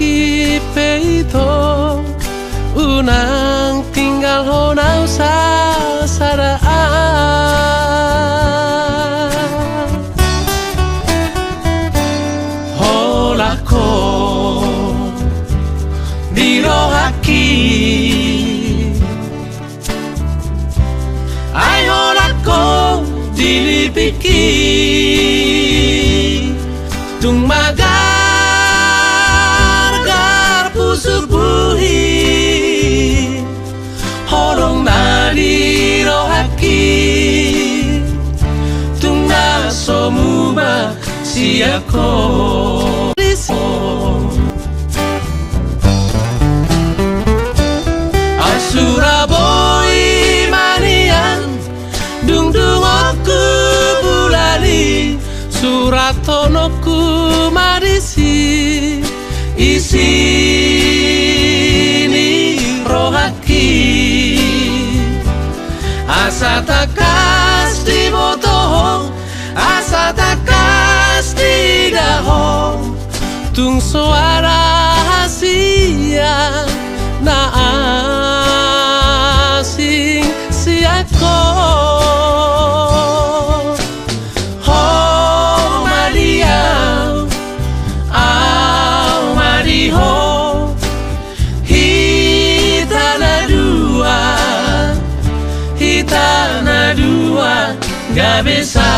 ki peito unang tinggal honau sasaraan holako dirohaki ai holako dilipiki tung magar gar pusuk buhi horong nadi rohaki tung nasomuma siako Surabaya manian dung aku bulali suratonoku marisi isini rohaki asa takas di botoh asa takas di daho tung suara hasia na asing siako ho Maria au Mariho hitana dua gak bisa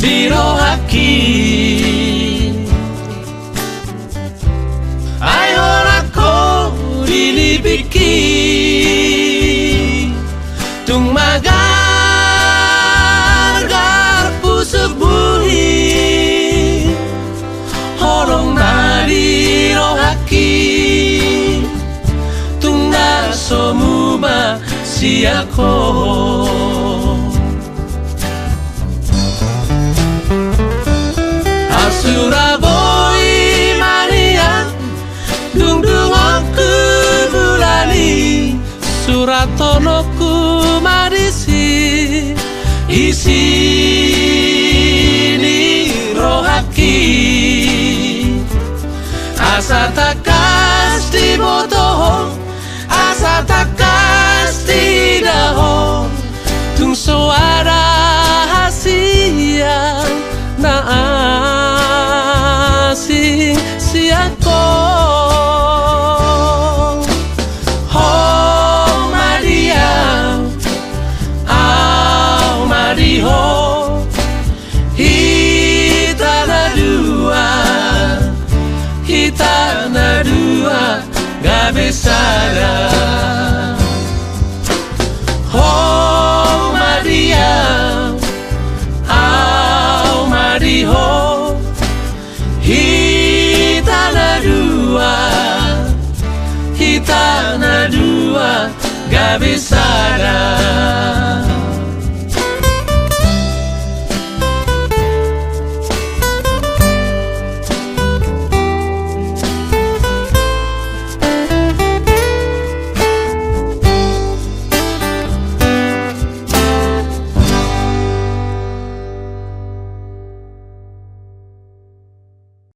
dirohaki ai holako dilipiki tung magar gar pusuk buhi horong nadi rohaki tung nasomuma siako Surabaya manian dung aku bulali suratonoku marisi isini rohaki asa takas di botoh asa takas di daho tung suara hasia na asing siako ho Maria au Mariho hitana dua gak bisa ho Maria au Mariho hitana dua gak bisa